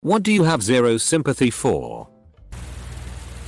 What do you have zero sympathy for?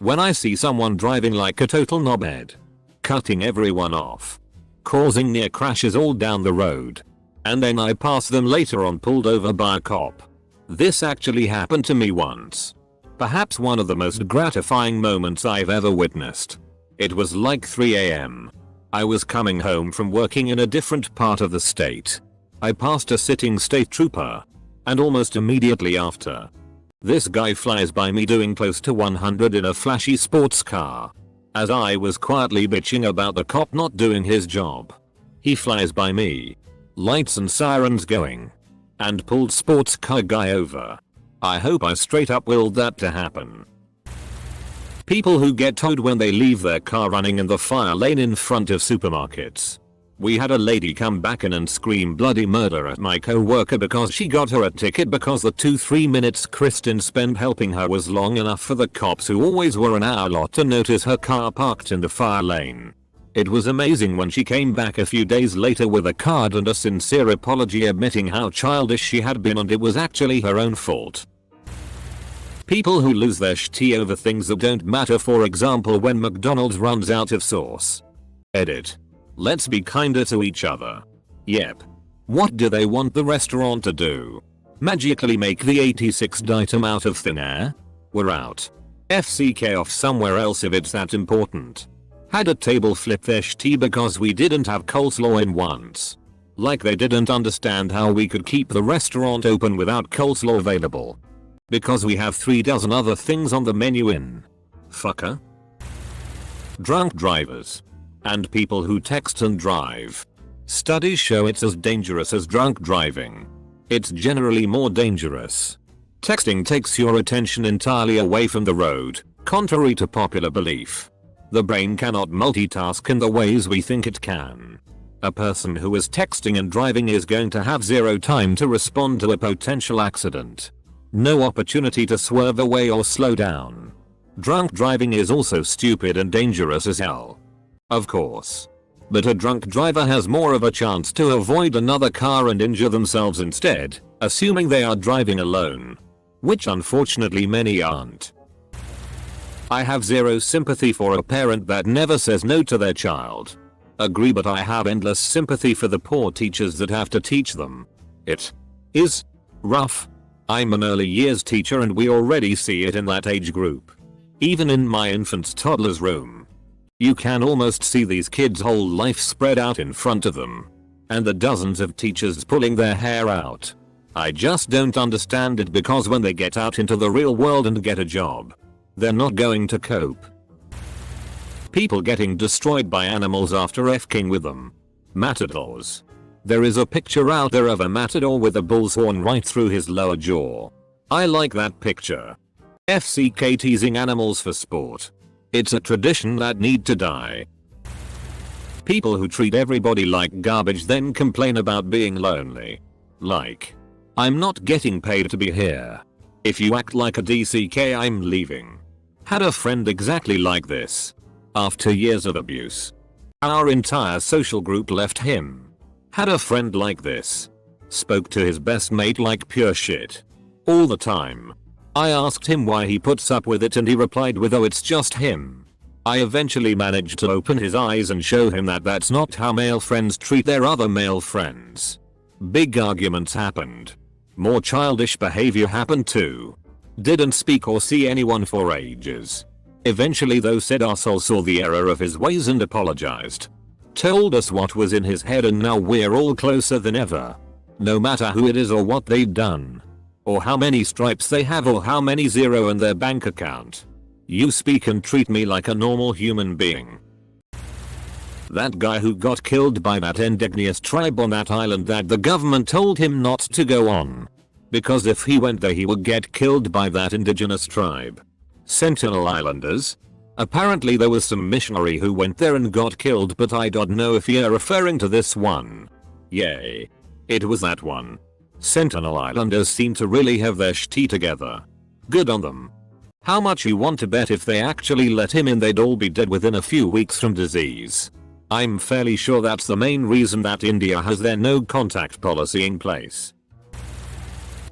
When I see someone driving like a total knobhead, cutting everyone off, causing near crashes all down the road, and then I pass them later on pulled over by a cop. This actually happened to me once. Perhaps one of the most gratifying moments I've ever witnessed. It was like 3 AM. I was coming home from working in a different part of the state. I passed a sitting state trooper, and almost immediately after, this guy flies by me doing close to 100 in a flashy sports car. As I was quietly bitching about the cop not doing his job, he flies by me, lights and sirens going, and pulled sports car guy over. I hope I straight up willed that to happen. People who get towed when they leave their car running in the fire lane in front of supermarkets. We had a lady come back in and scream bloody murder at my co-worker because she got her a ticket because the 2-3 minutes Kristen spent helping her was long enough for the cops, who always were an hour lot, to notice her car parked in the fire lane. It was amazing when she came back a few days later with a card and a sincere apology admitting how childish she had been and it was actually her own fault. People who lose their shit over things that don't matter, for example when McDonald's runs out of sauce. Edit. Let's be kinder to each other. Yep. What do they want the restaurant to do? Magically make the 86th item out of thin air? We're out. FCK off somewhere else if it's that important. Had a table flip their shit because we didn't have coleslaw in once. Like they didn't understand how we could keep the restaurant open without coleslaw available. Because we have 3 dozen other things on the menu in. Fucker. Drunk drivers. And people who text and drive. Studies show it's as dangerous as drunk driving. It's generally more dangerous. Texting takes your attention entirely away from the road, contrary to popular belief. The brain cannot multitask in the ways we think it can. A person who is texting and driving is going to have zero time to respond to a potential accident. No opportunity to swerve away or slow down. Drunk driving is also stupid and dangerous as hell. Of course. But a drunk driver has more of a chance to avoid another car and injure themselves instead, assuming they are driving alone. Which unfortunately many aren't. I have zero sympathy for a parent that never says no to their child. Agree, but I have endless sympathy for the poor teachers that have to teach them. It is rough. I'm an early years teacher and we already see it in that age group. Even in my infant's toddler's room. You can almost see these kids' whole life spread out in front of them. And the dozens of teachers pulling their hair out. I just don't understand it, because when they get out into the real world and get a job, they're not going to cope. People getting destroyed by animals after F-king with them. Matadors. There is a picture out there of a matador with a bull's horn right through his lower jaw. I like that picture. FCK teasing animals for sport. It's a tradition that need to die. People who treat everybody like garbage then complain about being lonely. Like, I'm not getting paid to be here. If you act like a DCK, I'm leaving. Had a friend exactly like this. After years of abuse, our entire social group left him. Had a friend like this. Spoke to his best mate like pure shit. All the time. I asked him why he puts up with it and he replied with, "Oh, it's just him." I eventually managed to open his eyes and show him that that's not how male friends treat their other male friends. Big arguments happened. More childish behavior happened too. Didn't speak or see anyone for ages. Eventually though, said arsehole saw the error of his ways and apologized. Told us what was in his head, and now we're all closer than ever. No matter who it is or what they've done. Or how many stripes they have or how many zero in their bank account. You speak and treat me like a normal human being. That guy who got killed by that indigenous tribe on that island that the government told him not to go on. Because if he went there he would get killed by that indigenous tribe. Sentinel Islanders? Apparently there was some missionary who went there and got killed, but I don't know if you're referring to this one. Yay. It was that one. Sentinel Islanders seem to really have their shit together. Good on them. How much you want to bet if they actually let him in they'd all be dead within a few weeks from disease? I'm fairly sure that's the main reason that India has their no contact policy in place.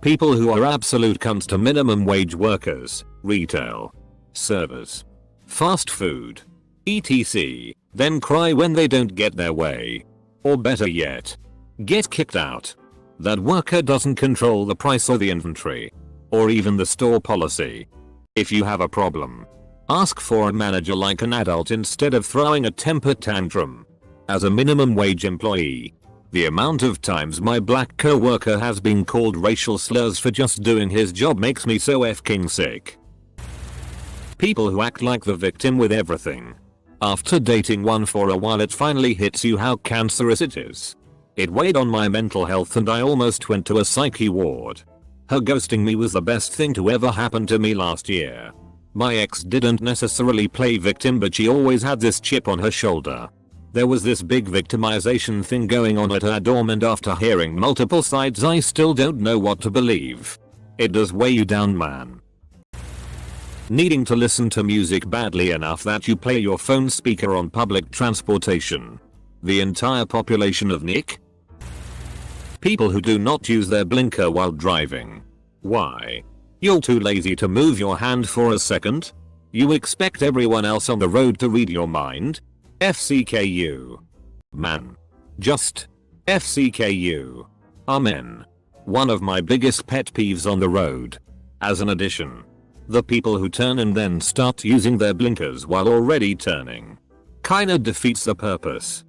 People who are absolute cunts to minimum wage workers, retail, servers, fast food, etc. Then cry when they don't get their way. Or better yet, get kicked out. That worker doesn't control the price or the inventory. Or even the store policy. If you have a problem, ask for a manager like an adult instead of throwing a temper tantrum. As a minimum wage employee, the amount of times my black co-worker has been called racial slurs for just doing his job makes me so f***ing sick. People who act like the victim with everything. After dating one for a while it finally hits you how cancerous it is. It weighed on my mental health and I almost went to a psyche ward. Her ghosting me was the best thing to ever happen to me last year. My ex didn't necessarily play victim but she always had this chip on her shoulder. There was this big victimization thing going on at her dorm and after hearing multiple sides I still don't know what to believe. It does weigh you down, man. Needing to listen to music badly enough that you play your phone speaker on public transportation. The entire population of Nick? People who do not use their blinker while driving. Why? You're too lazy to move your hand for a second? You expect everyone else on the road to read your mind? FCKU. Man. Just. FCKU. Amen. One of my biggest pet peeves on the road. As an addition. The people who turn and then start using their blinkers while already turning. Kinda defeats the purpose.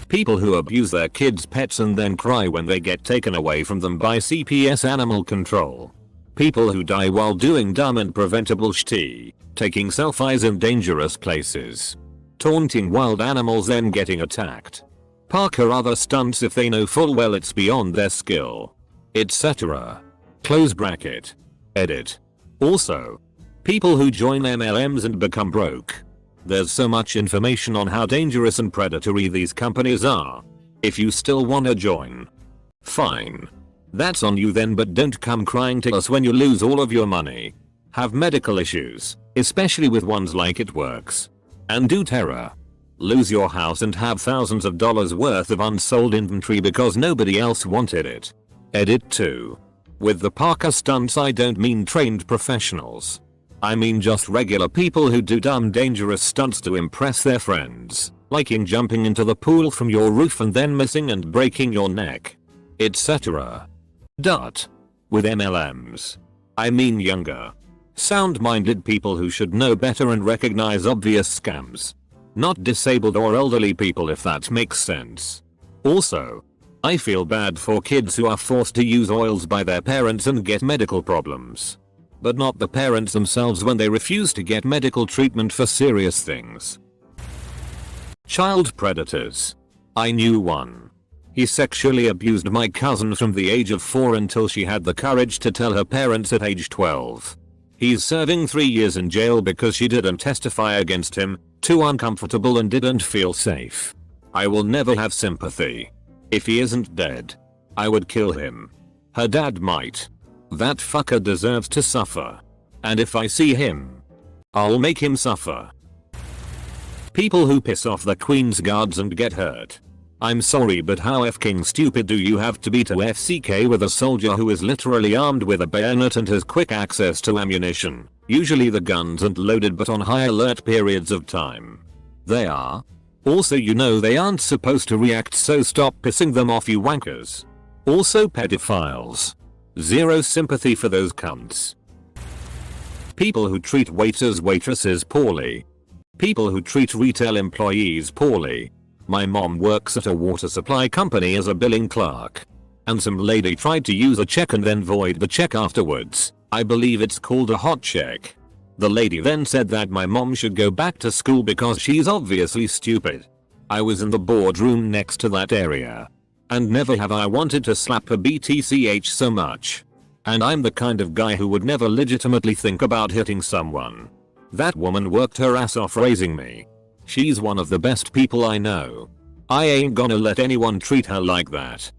People who abuse their kids' pets and then cry when they get taken away from them by CPS animal control. People who die while doing dumb and preventable shit, taking selfies in dangerous places. Taunting wild animals then getting attacked. Park or other stunts if they know full well it's beyond their skill. Etc. Close bracket. Edit. Also, people who join MLMs and become broke. There's so much information on how dangerous and predatory these companies are. If you still wanna join, fine. That's on you then, but don't come crying to us when you lose all of your money. Have medical issues, especially with ones like It Works. And do terror. Lose your house and have thousands of dollars worth of unsold inventory because nobody else wanted it. Edit 2. With the Parker stunts I don't mean trained professionals. I mean just regular people who do dumb dangerous stunts to impress their friends, liking jumping into the pool from your roof and then missing and breaking your neck, etc. With MLMs, I mean younger, sound-minded people who should know better and recognize obvious scams. Not disabled or elderly people if that makes sense. Also, I feel bad for kids who are forced to use oils by their parents and get medical problems. But not the parents themselves when they refuse to get medical treatment for serious things. Child predators. I knew one. He sexually abused my cousin from the age of 4 until she had the courage to tell her parents at age 12. He's serving 3 years in jail because she didn't testify against him, too uncomfortable and didn't feel safe. I will never have sympathy. If he isn't dead, I would kill him. Her dad might. That fucker deserves to suffer. And if I see him, I'll make him suffer. People who piss off the Queen's guards and get hurt. I'm sorry, but how f***ing stupid do you have to be to FCK with a soldier who is literally armed with a bayonet and has quick access to ammunition, usually the guns and loaded but on high alert periods of time? They are. Also, you know they aren't supposed to react, so stop pissing them off, you wankers. Also pedophiles. Zero sympathy for those cunts. People who treat waitresses poorly. People who treat retail employees poorly. My mom works at a water supply company as a billing clerk. And some lady tried to use a check and then void the check afterwards. I believe it's called a hot check. The lady then said that my mom should go back to school because she's obviously stupid. I was in the boardroom next to that area. And never have I wanted to slap a BTCH so much. And I'm the kind of guy who would never legitimately think about hitting someone. That woman worked her ass off raising me. She's one of the best people I know. I ain't gonna let anyone treat her like that.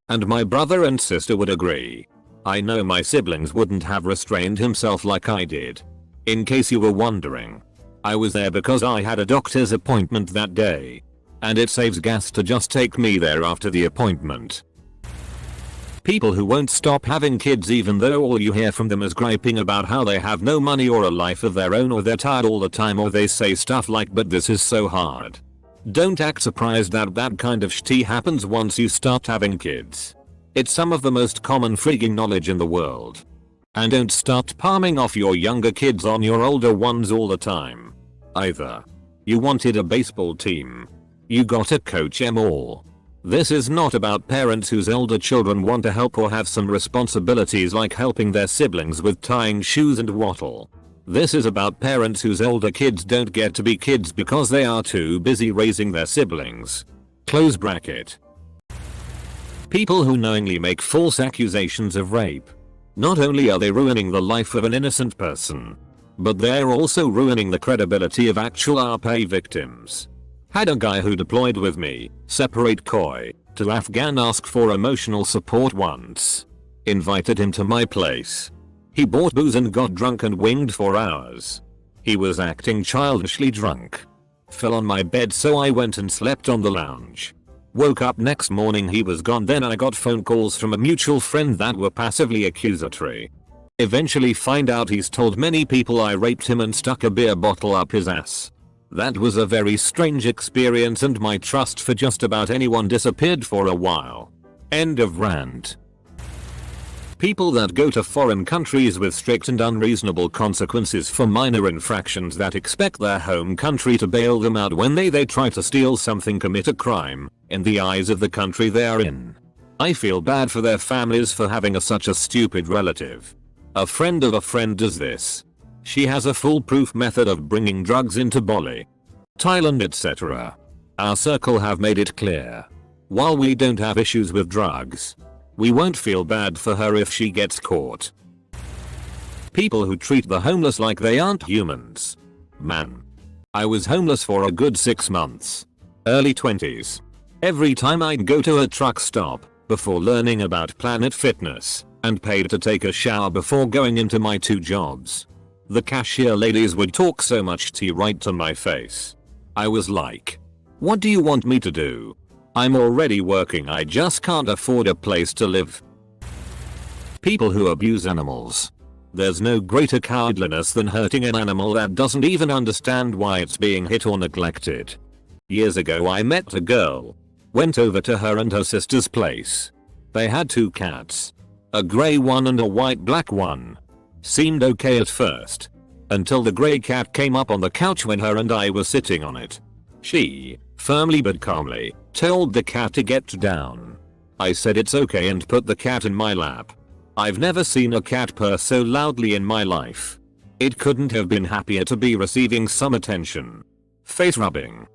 And my brother and sister would agree. I know my siblings wouldn't have restrained himself like I did. In case you were wondering, I was there because I had a doctor's appointment that day. And it saves gas to just take me there after the appointment. People who won't stop having kids even though all you hear from them is griping about how they have no money or a life of their own, or they're tired all the time, or they say stuff like but this is so hard. Don't act surprised that that kind of shit happens once you start having kids. It's some of the most common frigging knowledge in the world. And don't start palming off your younger kids on your older ones all the time. Either. You wanted a baseball team. You gotta coach 'em all. This is not about parents whose older children want to help or have some responsibilities like helping their siblings with tying shoes and wattle. This is about parents whose older kids don't get to be kids because they are too busy raising their siblings. Close bracket. People who knowingly make false accusations of rape. Not only are they ruining the life of an innocent person, but they're also ruining the credibility of actual RP victims. Had a guy who deployed with me, separate coy, to Afghan ask for emotional support once. Invited him to my place. He bought booze and got drunk and winged for hours. He was acting childishly drunk. Fell on my bed, so I went and slept on the lounge. Woke up next morning, he was gone. Then I got phone calls from a mutual friend that were passively accusatory. Eventually find out he's told many people I raped him and stuck a beer bottle up his ass. That was a very strange experience and my trust for just about anyone disappeared for a while. End of rant. People that go to foreign countries with strict and unreasonable consequences for minor infractions that expect their home country to bail them out when they try to steal something, commit a crime, in the eyes of the country they are in. I feel bad for their families for having such a stupid relative. A friend of a friend does this. She has a foolproof method of bringing drugs into Bali, Thailand, etc. Our circle have made it clear. While we don't have issues with drugs, we won't feel bad for her if she gets caught. People who treat the homeless like they aren't humans. Man. I was homeless for a good 6 months. Early 20s. Every time I'd go to a truck stop, before learning about Planet Fitness, and paid to take a shower before going into my 2 jobs, the cashier ladies would talk so much tea right to my face. I was like, what do you want me to do? I'm already working, I just can't afford a place to live. People who abuse animals. There's no greater cowardliness than hurting an animal that doesn't even understand why it's being hit or neglected. Years ago I met a girl. Went over to her and her sister's place. They had 2 cats. A grey one and a white black one. Seemed okay at first. Until the grey cat came up on the couch when her and I were sitting on it. She, firmly but calmly, told the cat to get down. I said it's okay and put the cat in my lap. I've never seen a cat purr so loudly in my life. It couldn't have been happier to be receiving some attention. Face rubbing.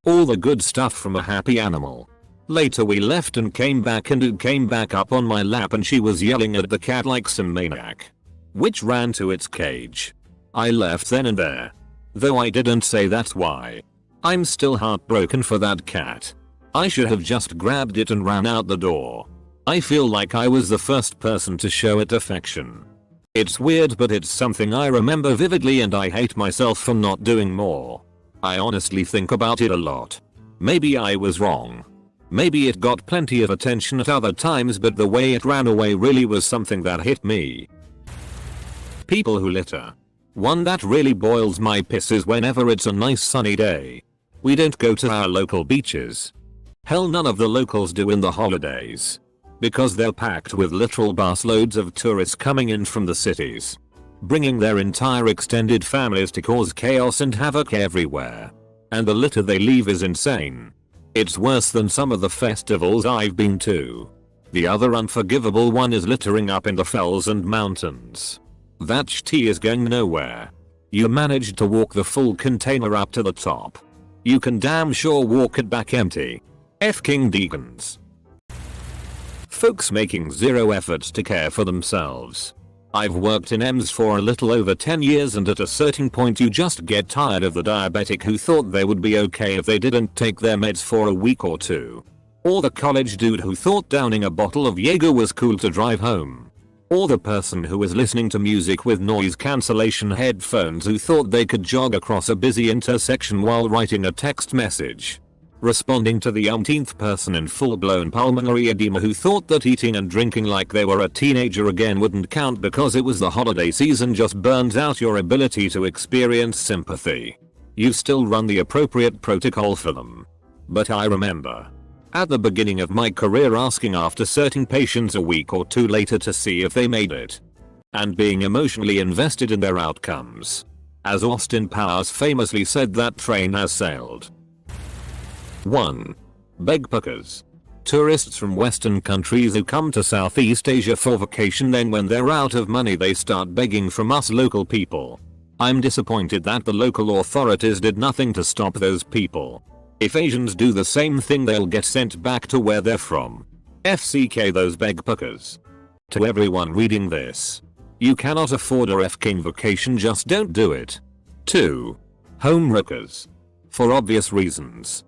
All the good stuff from a happy animal. Later we left and came back and it came back up on my lap and she was yelling at the cat like some maniac, which ran to its cage. I left then and there. Though I didn't say that's why. I'm still heartbroken for that cat. I should have just grabbed it and ran out the door. I feel like I was the first person to show it affection. It's weird, but it's something I remember vividly and I hate myself for not doing more. I honestly think about it a lot. Maybe I was wrong. Maybe it got plenty of attention at other times, but the way it ran away really was something that hit me. People who litter. One that really boils my piss is whenever it's a nice sunny day. We don't go to our local beaches. Hell, none of the locals do in the holidays. Because they're packed with literal busloads of tourists coming in from the cities, bringing their entire extended families to cause chaos and havoc everywhere. And the litter they leave is insane. It's worse than some of the festivals I've been to. The other unforgivable one is littering up in the fells and mountains. That shit is going nowhere. You managed to walk the full container up to the top. You can damn sure walk it back empty. F King Deacons. Folks making zero efforts to care for themselves. I've worked in EMS for a little over 10 years and at a certain point you just get tired of the diabetic who thought they would be okay if they didn't take their meds for a week or 2. Or the college dude who thought downing a bottle of Jaeger was cool to drive home. Or the person who was listening to music with noise cancellation headphones who thought they could jog across a busy intersection while writing a text message. Responding to the umpteenth person in full-blown pulmonary edema who thought that eating and drinking like they were a teenager again wouldn't count because it was the holiday season just burns out your ability to experience sympathy. You still run the appropriate protocol for them. But I remember at the beginning of my career asking after certain patients a week or two later to see if they made it, and being emotionally invested in their outcomes. As Austin Powers famously said, that train has sailed. 1. Begpuckers. Tourists from Western countries who come to Southeast Asia for vacation, then when they're out of money they start begging from us local people. I'm disappointed that the local authorities did nothing to stop those people. If Asians do the same thing they'll get sent back to where they're from. FCK those begpuckers. To everyone reading this, you cannot afford a f-king vacation, just don't do it. 2. Homewreckers. For obvious reasons.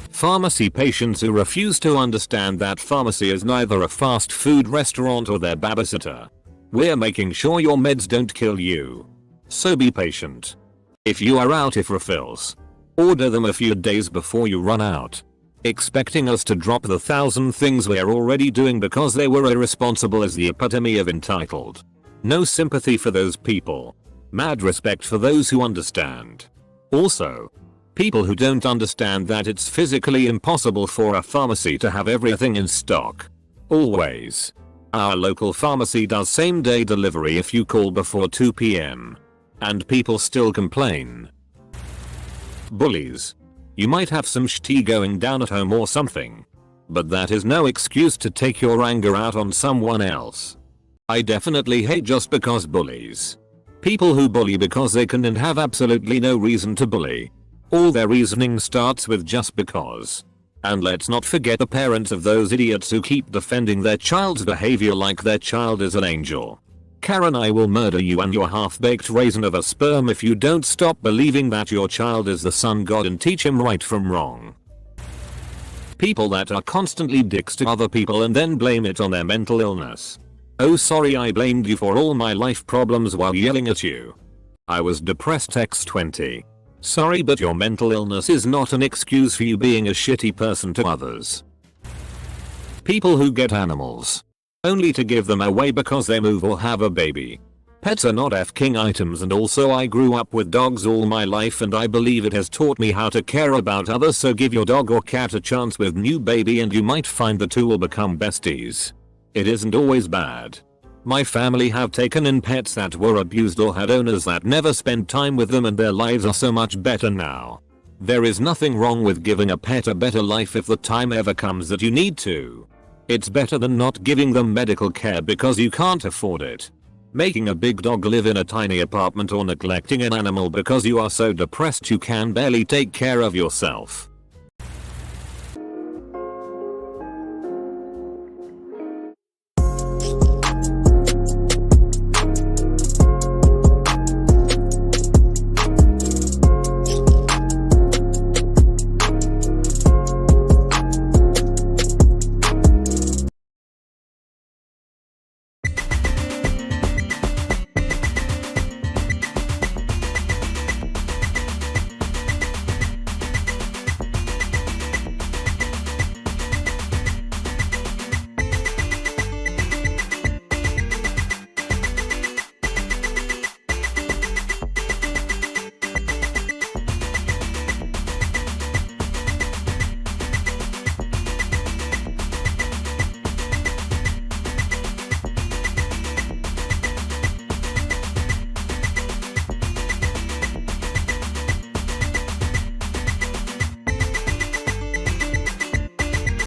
Pharmacy patients who refuse to understand that pharmacy is neither a fast food restaurant or their babysitter. We're making sure your meds don't kill you. So be patient. If you are out of refills, order them a few days before you run out. Expecting us to drop the 1,000 things we're already doing because they were irresponsible is the epitome of entitled. No sympathy for those people. Mad respect for those who understand. Also, people who don't understand that it's physically impossible for a pharmacy to have everything in stock. Always. Our local pharmacy does same day delivery if you call before 2 PM. And people still complain. Bullies. You might have some shit going down at home or something, but that is no excuse to take your anger out on someone else. I definitely hate just because bullies. People who bully because they can and have absolutely no reason to bully. All their reasoning starts with just because. And let's not forget the parents of those idiots who keep defending their child's behavior like their child is an angel. Karen, I will murder you and your half-baked raisin of a sperm if you don't stop believing that your child is the sun god and teach him right from wrong. People that are constantly dicks to other people and then blame it on their mental illness. Oh sorry, I blamed you for all my life problems while yelling at you. I was depressed x20. Sorry, but your mental illness is not an excuse for you being a shitty person to others. People who get animals only to give them away because they move or have a baby. Pets are not f-king items, and also I grew up with dogs all my life and I believe it has taught me how to care about others, so give your dog or cat a chance with new baby and you might find the two will become besties. It isn't always bad. My family have taken in pets that were abused or had owners that never spent time with them, and their lives are so much better now. There is nothing wrong with giving a pet a better life if the time ever comes that you need to. It's better than not giving them medical care because you can't afford it. Making a big dog live in a tiny apartment or neglecting an animal because you are so depressed you can barely take care of yourself.